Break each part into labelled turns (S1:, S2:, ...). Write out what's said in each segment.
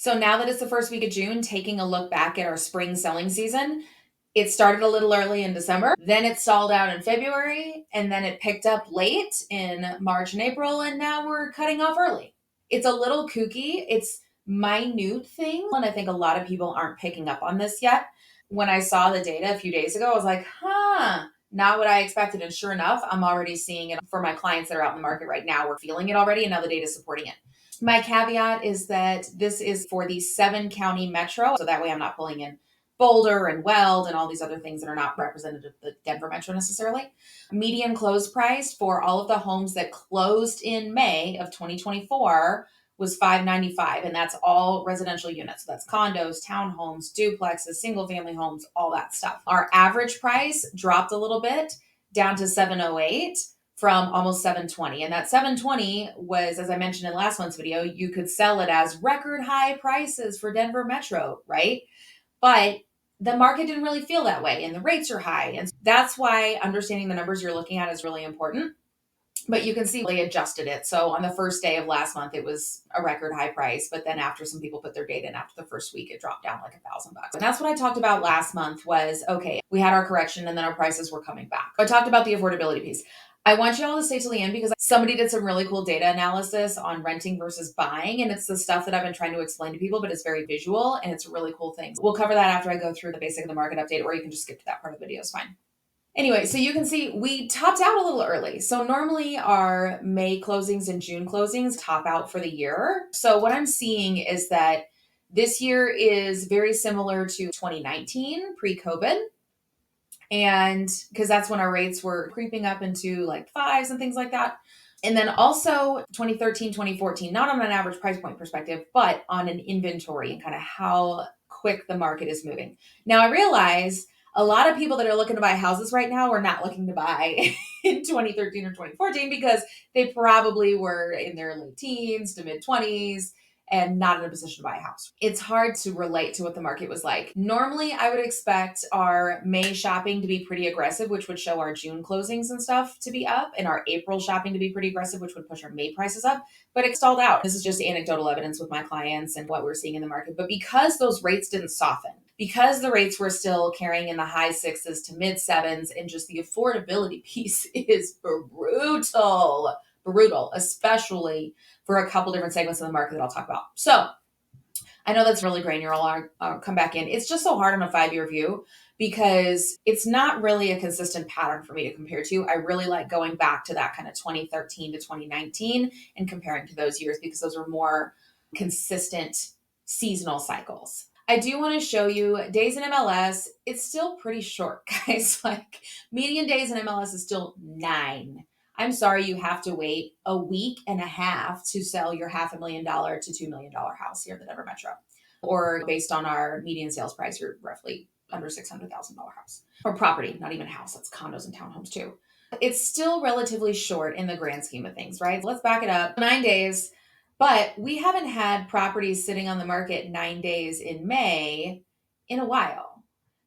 S1: So now that it's the first week of June, taking a look back at our spring selling season, it started a little early in December, then it stalled out in February, and then it picked up late in March and April, and now we're cutting off early. It's a little kooky. It's minute thing, and I think a lot of people aren't picking up on this yet. When I saw the data a few days ago, I was like, not what I expected. And sure enough, I'm already seeing it for my clients that are out in the market right now. We're feeling it already, and now the data is supporting it. My caveat is that this is for the 7-county metro, so that way I'm not pulling in Boulder and Weld and all these other things that are not representative of the Denver metro necessarily. Median close price for all of the homes that closed in May of 2024 was $595, and that's all residential units. So that's condos, townhomes, duplexes, single family homes, all that stuff. Our average price dropped a little bit down to $708 from almost $720. And that $720 was, as I mentioned in last month's video, you could sell it as record high prices for Denver metro, right? But the market didn't really feel that way, and the rates are high. And that's why understanding the numbers you're looking at is really important. But you can see they adjusted it. So on the first day of last month, it was a record high price. But then after some people put their data in after the first week, it dropped down like $1,000. And that's what I talked about last month was, okay, we had our correction and then our prices were coming back. I talked about the affordability piece. I want you all to stay till the end because somebody did some really cool data analysis on renting versus buying. And it's the stuff that I've been trying to explain to people, but it's very visual and it's a really cool thing. We'll cover that after I go through the basic of the market update, or you can just skip to that part of the video. It's fine. Anyway, so you can see we topped out a little early. So normally our May closings and June closings top out for the year. So what I'm seeing is that this year is very similar to 2019 pre-COVID. And because that's when our rates were creeping up into like fives and things like that. And then also 2013, 2014, not on an average price point perspective, but on an inventory and kind of how quick the market is moving. Now I realize a lot of people that are looking to buy houses right now are not looking to buy in 2013 or 2014 because they probably were in their late teens to mid 20s and not in a position to buy a house. It's hard to relate to what the market was like. Normally, I would expect our May shopping to be pretty aggressive, which would show our June closings and stuff to be up, and our April shopping to be pretty aggressive, which would push our May prices up, but it stalled out. This is just anecdotal evidence with my clients and what we're seeing in the market. But because those rates didn't soften, because the rates were still carrying in the high sixes to mid sevens, and just the affordability piece is brutal, especially for a couple different segments of the market that I'll talk about. So I know that's really granular. I'll come back in. It's just so hard on a 5-year view because it's not really a consistent pattern for me to compare to. I really like going back to that kind of 2013 to 2019 and comparing to those years because those are more consistent seasonal cycles. I do want to show you days in MLS. It's still pretty short, guys. Like median days in MLS is still 9. I'm sorry you have to wait a week and a half to sell your $500,000 to $2 million house here in the Denver metro. Or based on our median sales price, you're roughly under $600,000 house. Or property, not even house. That's condos and townhomes too. It's still relatively short in the grand scheme of things, right? Let's back it up. 9 days. But we haven't had properties sitting on the market 9 days in May in a while.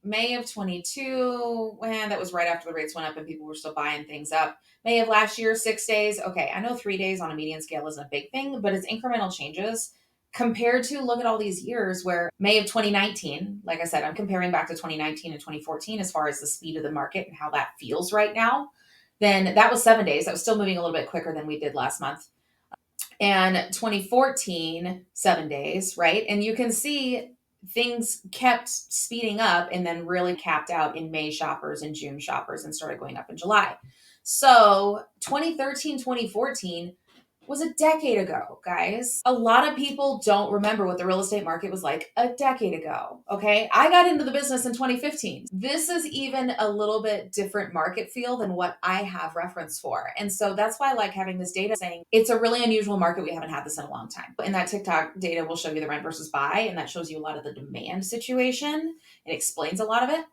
S1: May of 22, that was right after the rates went up and people were still buying things up. May of last year, 6 days. Okay, I know 3 days on a median scale isn't a big thing, but it's incremental changes compared to look at all these years where May of 2019, like I said, I'm comparing back to 2019 and 2014 as far as the speed of the market and how that feels right now. Then that was 7 days. That was still moving a little bit quicker than we did last month. And 2014, 7 days, right? And you can see things kept speeding up and then really capped out in May shoppers and June shoppers and started going up in July. So 2013, 2014 was a decade ago, guys. A lot of people don't remember what the real estate market was like a decade ago, okay? I got into the business in 2015. This is even a little bit different market feel than what I have reference for. And so that's why I like having this data saying it's a really unusual market. We haven't had this in a long time. And that TikTok data will show you the rent versus buy, and that shows you a lot of the demand situation. It explains a lot of it.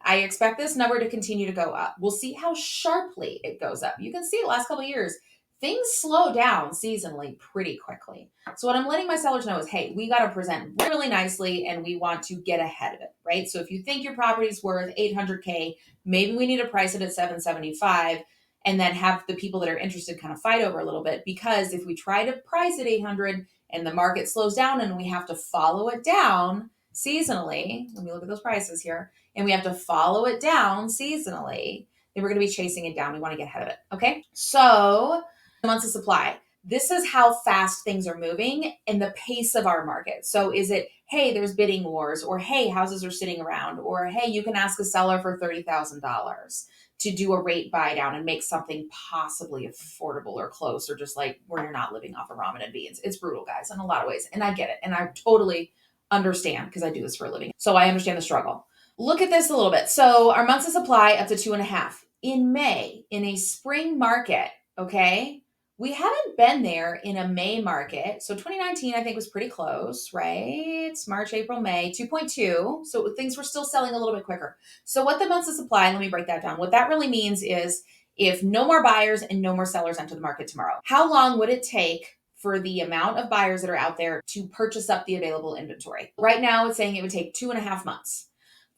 S1: I expect this number to continue to go up. We'll see how sharply it goes up. You can see the last couple of years, things slow down seasonally pretty quickly. So what I'm letting my sellers know is, hey, we got to present really nicely and we want to get ahead of it, right? So if you think your property's worth $800K, maybe we need to price it at $775 and then have the people that are interested kind of fight over a little bit, because if we try to price at $800 and the market slows down and we have to follow it down seasonally, let me look at those prices here, and we have to follow it down seasonally, then we're going to be chasing it down. We want to get ahead of it. Okay. So months of supply. This is how fast things are moving and the pace of our market. So is it, hey, there's bidding wars, or hey, houses are sitting around, or hey, you can ask a seller for $30,000 to do a rate buy down and make something possibly affordable or close, or just like where you're not living off of ramen and beans. It's brutal, guys, in a lot of ways. And I get it. And I totally understand because I do this for a living. So I understand the struggle. Look at this a little bit. So our months of supply up to 2.5. In May, in a spring market, okay, we haven't been there in a May market. So 2019, I think, was pretty close, right? March, April, May, 2.2. So things were still selling a little bit quicker. So what the months of supply, let me break that down. What that really means is if no more buyers and no more sellers enter the market tomorrow, how long would it take for the amount of buyers that are out there to purchase up the available inventory? Right now, it's saying it would take 2.5 months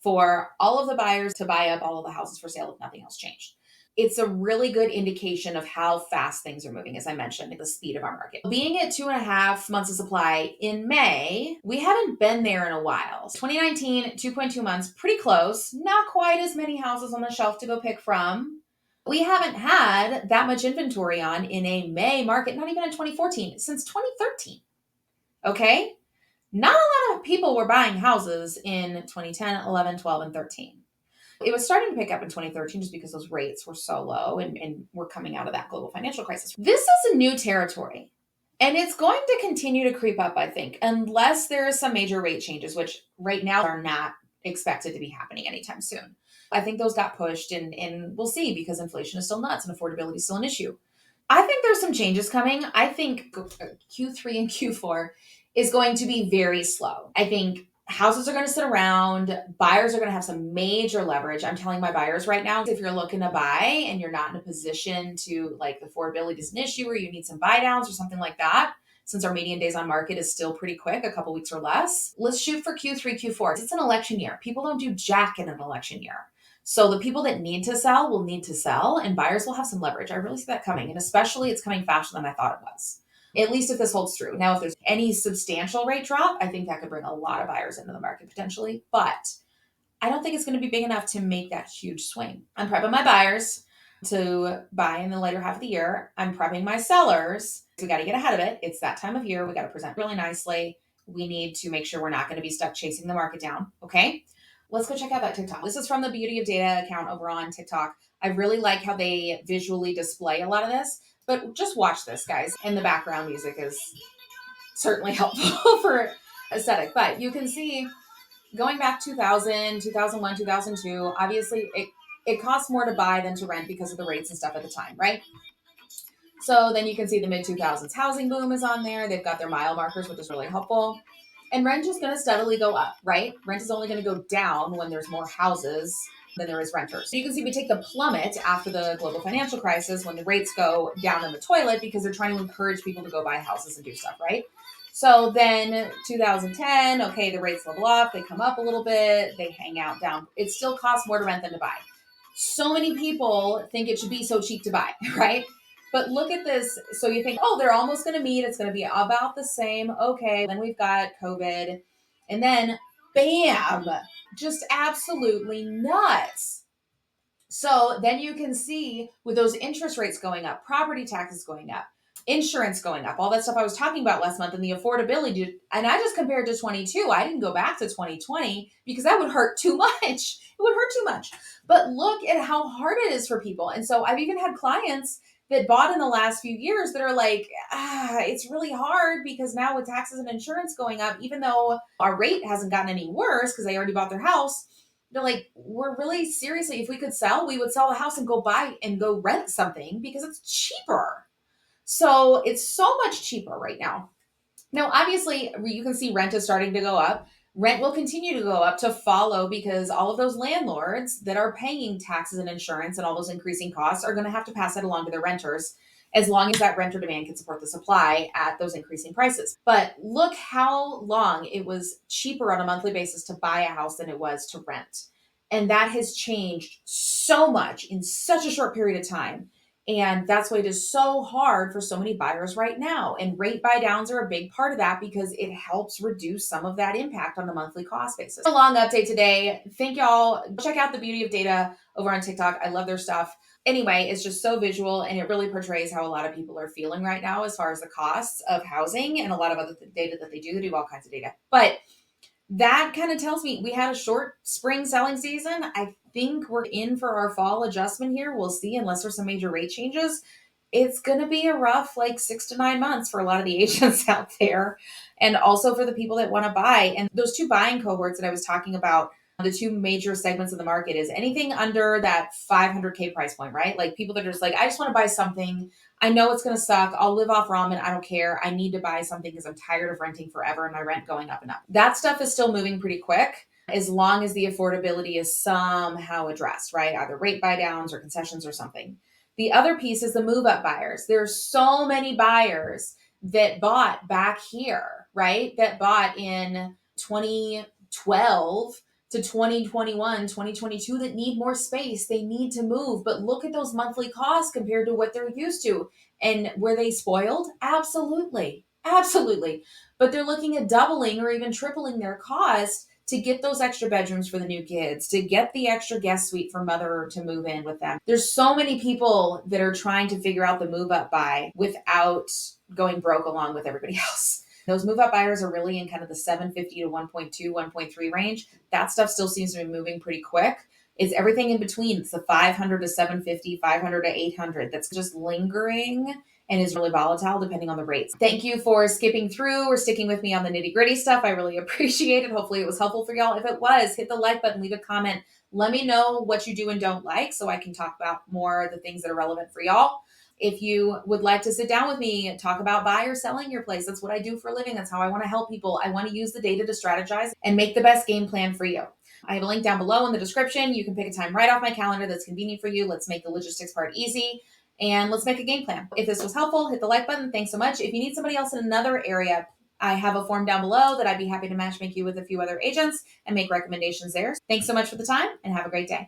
S1: for all of the buyers to buy up all of the houses for sale if nothing else changed. It's a really good indication of how fast things are moving, as I mentioned, the speed of our market. Being at 2.5 months of supply in May, we haven't been there in a while. 2019, 2.2 months, pretty close. Not quite as many houses on the shelf to go pick from. We haven't had that much inventory on in a May market, not even in 2014, since 2013. Okay? Not a lot of people were buying houses in 2010, 11, 12, and 13. It was starting to pick up in 2013 just because those rates were so low and we're coming out of that global financial crisis. This is a new territory and it's going to continue to creep up, I think, unless there is some major rate changes, which right now are not expected to be happening anytime soon. I think those got pushed and we'll see because inflation is still nuts and affordability is still an issue. I think there's some changes coming. I think Q3 and Q4 is going to be very slow. I think houses are going to sit around. Buyers are going to have some major leverage. I'm telling my buyers right now, if you're looking to buy and you're not in a position to, like, affordability is an issue or you need some buy downs or something like that, since our median days on market is still pretty quick, a couple weeks or less, let's shoot for Q3, Q4. It's an election year. People don't do jack in an election year. So the people that need to sell will need to sell and buyers will have some leverage. I really see that coming. And especially it's coming faster than I thought it was. At least if this holds true. Now, if there's any substantial rate drop, I think that could bring a lot of buyers into the market potentially. But I don't think it's going to be big enough to make that huge swing. I'm prepping my buyers to buy in the later half of the year. I'm prepping my sellers. We got to get ahead of it. It's that time of year. We got to present really nicely. We need to make sure we're not going to be stuck chasing the market down. Okay. Let's go check out that TikTok. This is from the Beauty of Data account over on TikTok. I really like how they visually display a lot of this, but just watch this, guys. And the background music is certainly helpful for aesthetic, but you can see going back 2000, 2001, 2002, obviously it costs more to buy than to rent because of the rates and stuff at the time, right? So then you can see the mid 2000s housing boom is on there. They've got their mile markers, which is really helpful. And rent is going to steadily go up, right? Rent is only going to go down when there's more houses than there is renters. So you can see we take the plummet after the global financial crisis when the rates go down in the toilet because they're trying to encourage people to go buy houses and do stuff, right? So then 2010, okay, the rates level off, they come up a little bit, they hang out down. It still costs more to rent than to buy. So many people think it should be so cheap to buy, right? But look at this. So you think, oh, they're almost going to meet. It's going to be about the same. Okay. Then we've got COVID. And then bam, just absolutely nuts. So then you can see with those interest rates going up, property taxes going up, insurance going up, all that stuff I was talking about last month and the affordability. And I just compared to 22. I didn't go back to 2020 because that would hurt too much. It would hurt too much. But look at how hard it is for people. And so I've even had clients that bought in the last few years that are like, it's really hard because now with taxes and insurance going up, even though our rate hasn't gotten any worse because they already bought their house, they're like, we're really seriously, if we could sell, we would sell the house and go buy and go rent something because it's cheaper. So it's so much cheaper right now. Now, obviously, you can see rent is starting to go up. Rent will continue to go up to follow because all of those landlords that are paying taxes and insurance and all those increasing costs are going to have to pass that along to their renters as long as that renter demand can support the supply at those increasing prices. But look how long it was cheaper on a monthly basis to buy a house than it was to rent. And that has changed so much in such a short period of time. And that's why it is so hard for so many buyers right now. And rate buy downs are a big part of that because it helps reduce some of that impact on the monthly cost basis. A long update today. Thank y'all. Check out the Beauty of Data over on TikTok. I love their stuff. Anyway, it's just so visual and it really portrays how a lot of people are feeling right now as far as the costs of housing and a lot of other data that they do. They do all kinds of data. But that kind of tells me we had a short spring selling season. I think we're in for our fall adjustment here. We'll see, unless there's some major rate changes. It's going to be a rough, like 6 to 9 months for a lot of the agents out there, and also for the people that want to buy. And those two buying cohorts that I was talking about, the two major segments of the market is anything under that 500K price point, right? Like people that are just like, I just want to buy something. I know it's going to suck. I'll live off ramen. I don't care. I need to buy something because I'm tired of renting forever and my rent going up and up. That stuff is still moving pretty quick as long as the affordability is somehow addressed, right? Either rate buy downs or concessions or something. The other piece is the move up buyers. There's so many buyers that bought back here, right? That bought in 2012 to 2021, 2022 that need more space. They need to move, but look at those monthly costs compared to what they're used to. And were they spoiled? Absolutely. Absolutely. But they're looking at doubling or even tripling their cost to get those extra bedrooms for the new kids, to get the extra guest suite for mother to move in with them. There's so many people that are trying to figure out the move up buy without going broke along with everybody else. Those move up buyers are really in kind of the 750 to 1.2, 1.3 range. That stuff still seems to be moving pretty quick. It's everything in between. It's the 500 to 750, 500 to 800 that's just lingering and is really volatile depending on the rates. Thank you for skipping through or sticking with me on the nitty gritty stuff. I really appreciate it. Hopefully it was helpful for y'all. If it was, hit the like button, leave a comment. Let me know what you do and don't like so I can talk about more of the things that are relevant for y'all. If you would like to sit down with me and talk about buy or selling your place, that's what I do for a living. That's how I want to help people. I want to use the data to strategize and make the best game plan for you. I have a link down below in the description. You can pick a time right off my calendar that's convenient for you. Let's make the logistics part easy and let's make a game plan. If this was helpful, hit the like button. Thanks so much. If you need somebody else in another area, I have a form down below that I'd be happy to match make you with a few other agents and make recommendations there. Thanks so much for the time and have a great day.